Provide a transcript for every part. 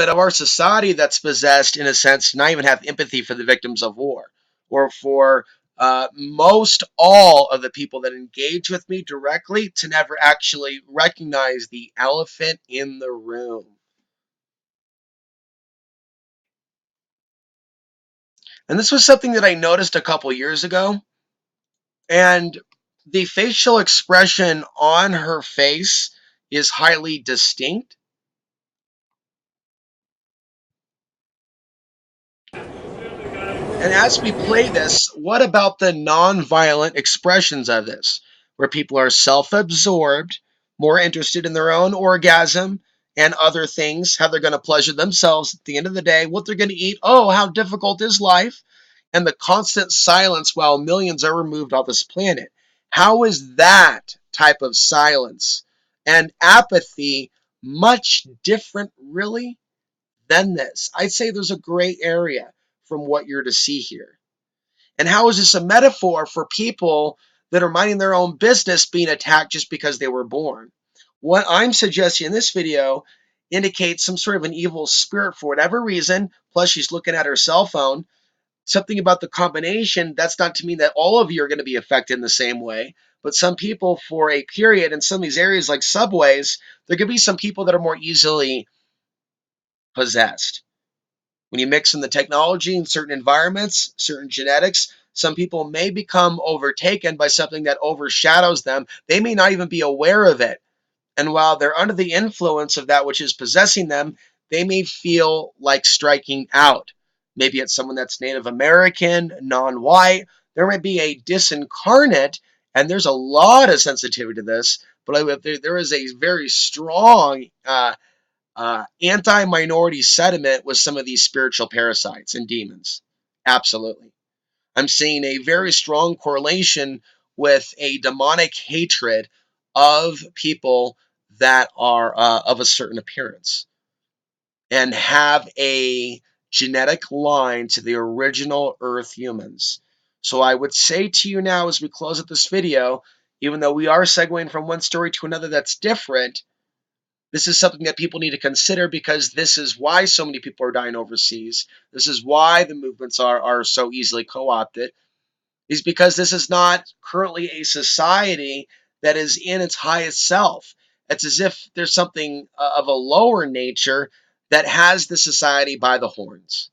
of our society that's possessed, in a sense, to not even have empathy for the victims of war or for most all of the people that engage with me directly to never actually recognize the elephant in the room. And this was something that I noticed a couple years ago. And the facial expression on her face is highly distinct. And as we play this, what about the non-violent expressions of this, where people are self-absorbed, more interested in their own orgasm and other things, how they're going to pleasure themselves at the end of the day, what they're going to eat, oh, how difficult is life, and the constant silence while millions are removed off this planet. How is that type of silence and apathy much different, really, than this? I'd say there's a gray area from what you're to see here. And how is this a metaphor for people that are minding their own business being attacked just because they were born? What I'm suggesting in this video indicates some sort of an evil spirit for whatever reason, plus she's looking at her cell phone. Something about the combination, that's not to mean that all of you are going to be affected in the same way, but some people for a period in some of these areas like subways, there could be some people that are more easily possessed. When you mix in the technology in certain environments, certain genetics, some people may become overtaken by something that overshadows them. They may not even be aware of it. And while they're under the influence of that which is possessing them, they may feel like striking out. Maybe it's someone that's Native American, non white. There might be a disincarnate, and there's a lot of sensitivity to this, but there is a very strong anti-minority sentiment with some of these spiritual parasites and demons. Absolutely. I'm seeing a very strong correlation with a demonic hatred of people that are of a certain appearance and have a genetic line to the original Earth humans. So I would say to you now as we close up this video, even though we are segueing from one story to another that's different, this is something that people need to consider because this is why so many people are dying overseas. This is why the movements are so easily co-opted, is because this is not currently a society that is in its highest self. It's as if there's something of a lower nature that has the society by the horns.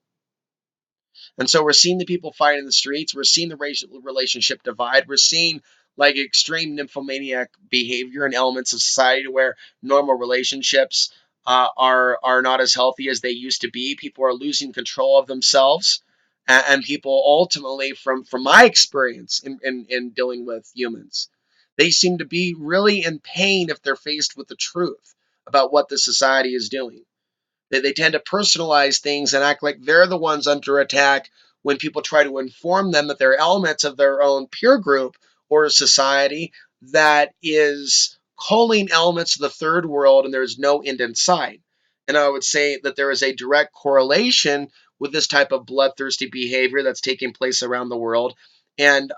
And so we're seeing the people fight in the streets. We're seeing the racial relationship divide. We're seeing like extreme nymphomaniac behavior and elements of society where normal relationships are not as healthy as they used to be. People are losing control of themselves, and people ultimately, from my experience in dealing with humans, they seem to be really in pain if they're faced with the truth about what the society is doing. They tend to personalize things and act like they're the ones under attack when people try to inform them that they're elements of their own peer group or a society that is culling elements of the third world and there's no end in sight. And I would say that there is a direct correlation with this type of bloodthirsty behavior that's taking place around the world and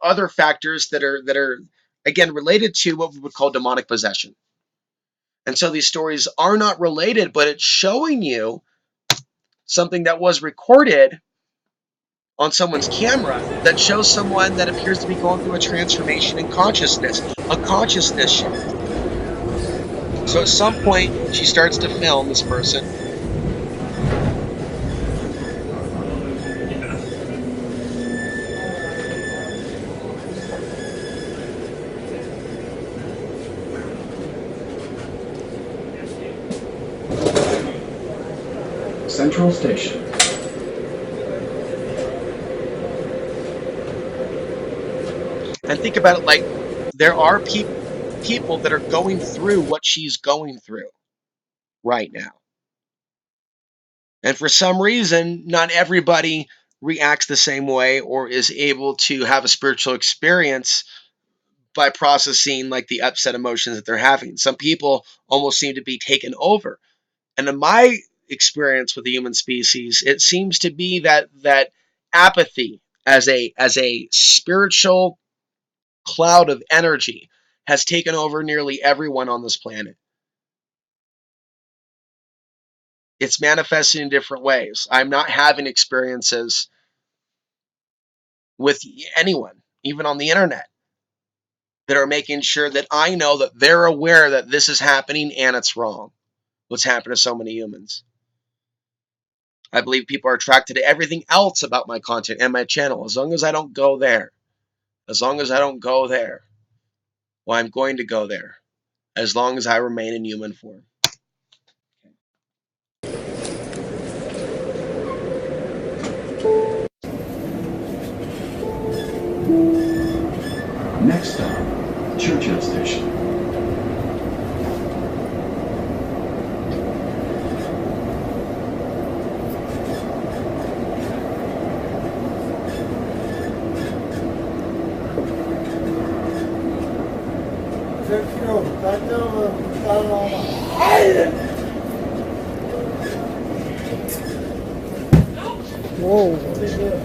other factors that are again related to what we would call demonic possession. And so these stories are not related, but it's showing you something that was recorded on someone's camera that shows someone that appears to be going through a transformation in consciousness, a consciousness shift. So at some point, she starts to film this person. Central Station. And think about it like there are people that are going through what she's going through right now. And for some reason, not everybody reacts the same way or is able to have a spiritual experience by processing like the upset emotions that they're having. Some people almost seem to be taken over. And in my experience with the human species, it seems to be that apathy as a spiritual cloud of energy has taken over nearly everyone on this planet. It's manifesting in different ways. I'm not having experiences with anyone, even on the internet, that are making sure that I know that they're aware that this is happening and it's wrong. What's happened to so many humans. I believe people are attracted to everything else about my content and my channel. As long as I don't go there, as long as I don't go there, well, I'm going to go there. As long as I remain in human form. Next stop, Churchill Station.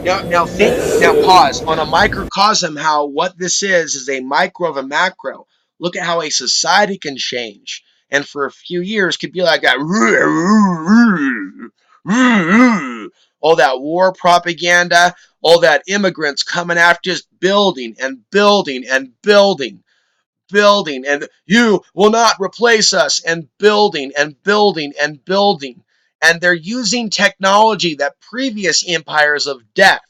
Now pause on a microcosm. How what this is a micro of a macro. Look at how a society can change, and for a few years could be like that. All that war propaganda, all that immigrants coming after us, building and building and building, building, and you will not replace us, and building and building and building. And they're using technology that previous empires of death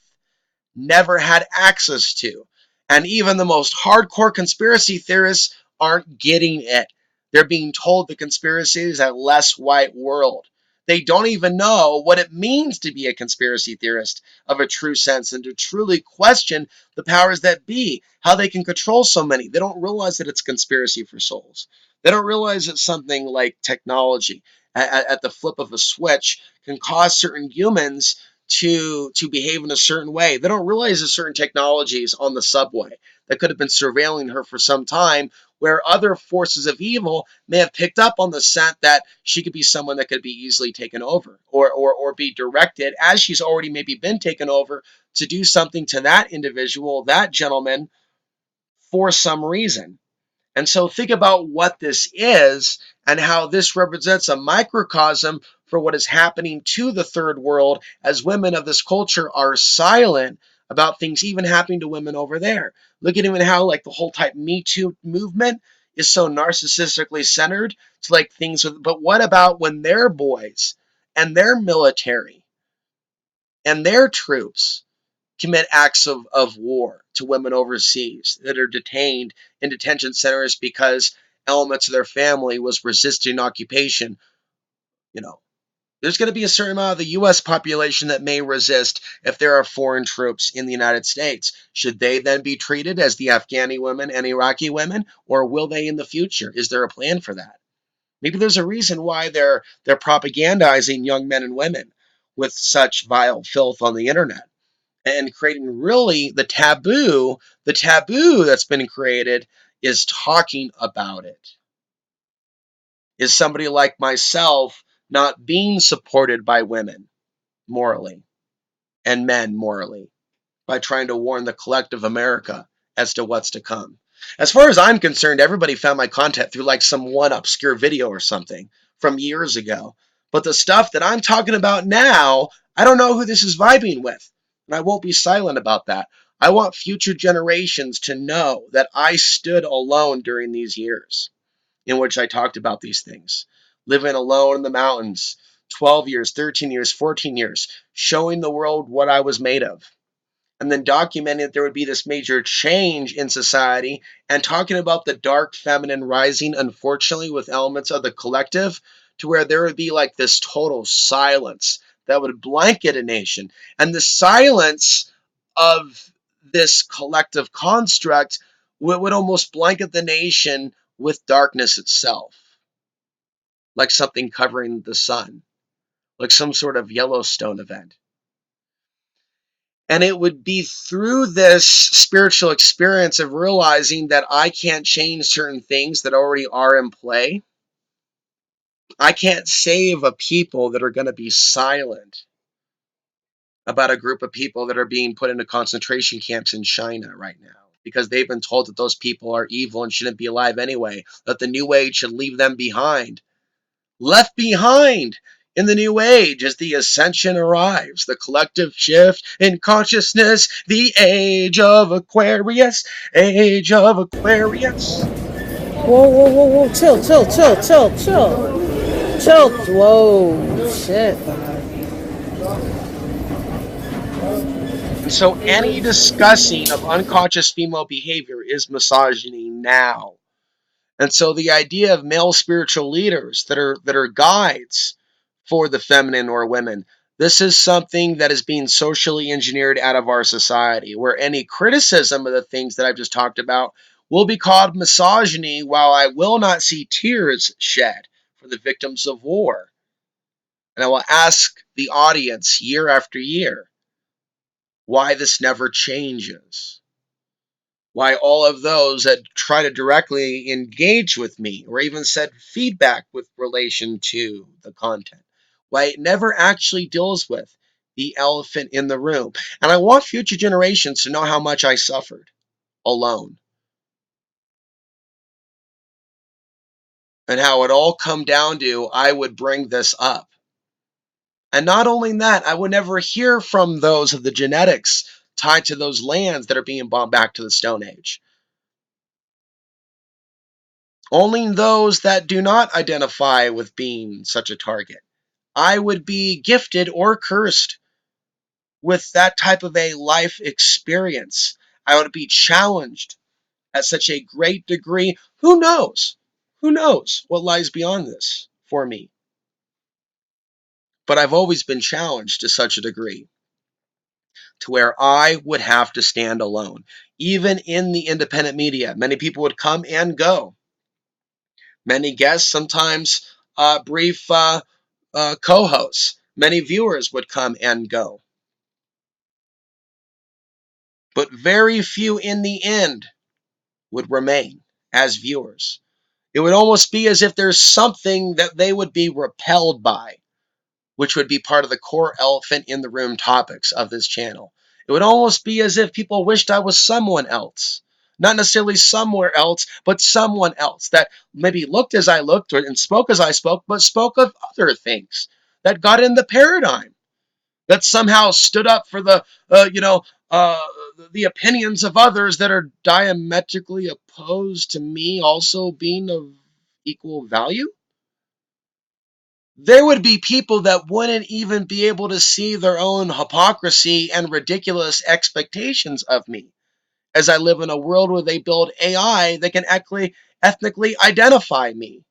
never had access to. And even the most hardcore conspiracy theorists aren't getting it. They're being told the conspiracy is a less white world. They don't even know what it means to be a conspiracy theorist of a true sense and to truly question the powers that be, how they can control so many. They don't realize that it's conspiracy for souls. They don't realize that something like technology at the flip of a switch can cause certain humans to behave in a certain way. They don't realize that certain technologies on the subway that could have been surveilling her for some time, where other forces of evil may have picked up on the scent that she could be someone that could be easily taken over, or be directed, as she's already maybe been taken over, to do something to that individual, that gentleman, for some reason. And so think about what this is and how this represents a microcosm for what is happening to the third world, as women of this culture are silent about things even happening to women over there. Look at even how like the whole type Me Too movement is so narcissistically centered to like things with, but what about when their boys and their military and their troops commit acts of war to women overseas that are detained in detention centers because elements of their family was resisting occupation? You know, there's going to be a certain amount of the U.S. population that may resist if there are foreign troops in the United States. Should they then be treated as the Afghani women and Iraqi women, or will they in the future? Is there a plan for that? Maybe there's a reason why they're propagandizing young men and women with such vile filth on the internet and creating really the taboo that's been created is talking about it. Is somebody like myself not being supported by women morally and men morally by trying to warn the collective America as to what's to come? As far as I'm concerned, everybody found my content through like some one obscure video or something from years ago. But the stuff that I'm talking about now, I don't know who this is vibing with. And I won't be silent about that. I want future generations to know that I stood alone during these years in which I talked about these things. Living alone in the mountains, 12 years, 13 years, 14 years, showing the world what I was made of, and then documenting that there would be this major change in society, and talking about the dark feminine rising, unfortunately, with elements of the collective, to where there would be like this total silence that would blanket a nation. And the silence of this collective construct would almost blanket the nation with darkness itself, like something covering the sun, like some sort of Yellowstone event. And it would be through this spiritual experience of realizing that I can't change certain things that already are in play. I can't save a people that are going to be silent about a group of people that are being put into concentration camps in China right now because they've been told that those people are evil and shouldn't be alive anyway, that the new age should leave them behind. Left behind. In the new age, as the ascension arrives, the collective shift in consciousness, the age of Aquarius, age of Aquarius. Whoa, whoa, whoa, whoa. Chill, chill, chill, chill, chill. Chill. Whoa. Shit. And so any discussing of unconscious female behavior is misogyny now. And so the idea of male spiritual leaders that are guides for the feminine or women, this is something that is being socially engineered out of our society, where any criticism of the things that I've just talked about will be called misogyny, while I will not see tears shed for the victims of war. And I will ask the audience year after year why this never changes. Why all of those that try to directly engage with me or even said feedback with relation to the content, why it never actually deals with the elephant in the room. And I want future generations to know how much I suffered alone and how it all come down to I would bring this up. And not only that, I would never hear from those of the genetics tied to those lands that are being bombed back to the Stone Age. Only those that do not identify with being such a target. I would be gifted or cursed with that type of a life experience. I would be challenged at such a great degree. Who knows? Who knows what lies beyond this for me? But I've always been challenged to such a degree to where I would have to stand alone. Even in the independent media, many people would come and go. Many guests, sometimes brief co-hosts. Many viewers would come and go. But very few in the end would remain as viewers. It would almost be as if there's something that they would be repelled by, which would be part of the core elephant in the room topics of this channel. It would almost be as if people wished I was someone else. Not necessarily somewhere else, but someone else that maybe looked as I looked and spoke as I spoke, but spoke of other things that got in the paradigm, that somehow stood up for uh, the opinions of others that are diametrically opposed to me also being of equal value. There would be people that wouldn't even be able to see their own hypocrisy and ridiculous expectations of me, as I live in a world where they build AI that can ethnically identify me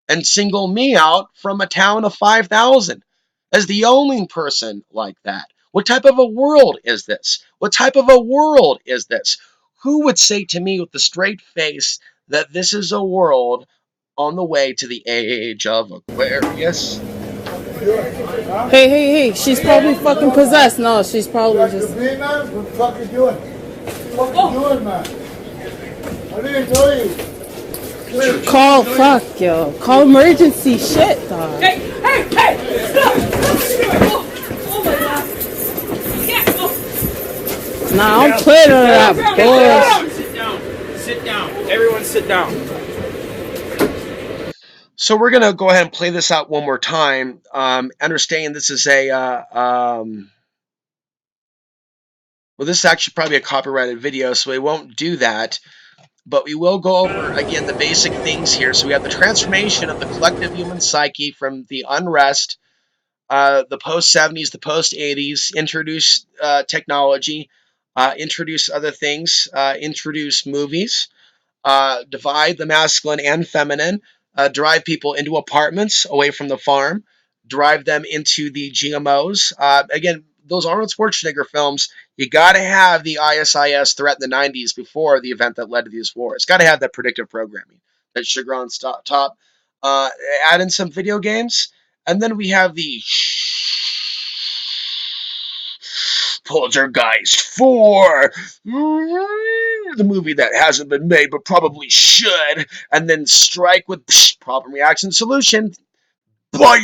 and single me out from a town of 5,000 as the only person like that. What type of a world is this? What type of a world is this? Who would say to me with a straight face that this is a world on the way to the age of Aquarius? Hey, hey, hey. She's probably fucking possessed. No, she's probably just. Me, man? What the fuck you doing? What the fuck you doing, man? I didn't tell you. Call, fuck, yo. Call emergency shit, dog. Hey, hey, hey! Stop! Oh my god. Yeah, oh. Nah, I'm playing on that bullshit. Sit down. Sit down. Everyone sit down. So we're going to go ahead and play this out one more time. Understanding this is well, this is actually probably a copyrighted video, so we won't do that. But we will go over, again, the basic things here. So we have the transformation of the collective human psyche from the unrest, the post-70s, the post-80s, introduce technology, introduce other things, introduce movies, divide the masculine and feminine, drive people into apartments away from the farm, drive them into the GMOs. Again, those Arnold Schwarzenegger films, you got to have the ISIS threat in the 90s before the event that led to these wars. Got to have that predictive programming, that sugar on top. Add in some video games, and then we have the Poltergeist 4, the movie that hasn't been made but probably should, and then strike with problem reaction solution. Yeah,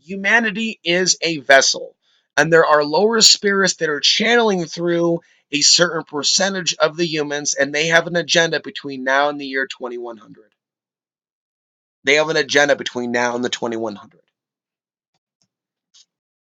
humanity is a vessel, and there are lower spirits that are channeling through a certain percentage of the humans, and they have an agenda between now and the year 2100. They have an agenda between now and the 2100s.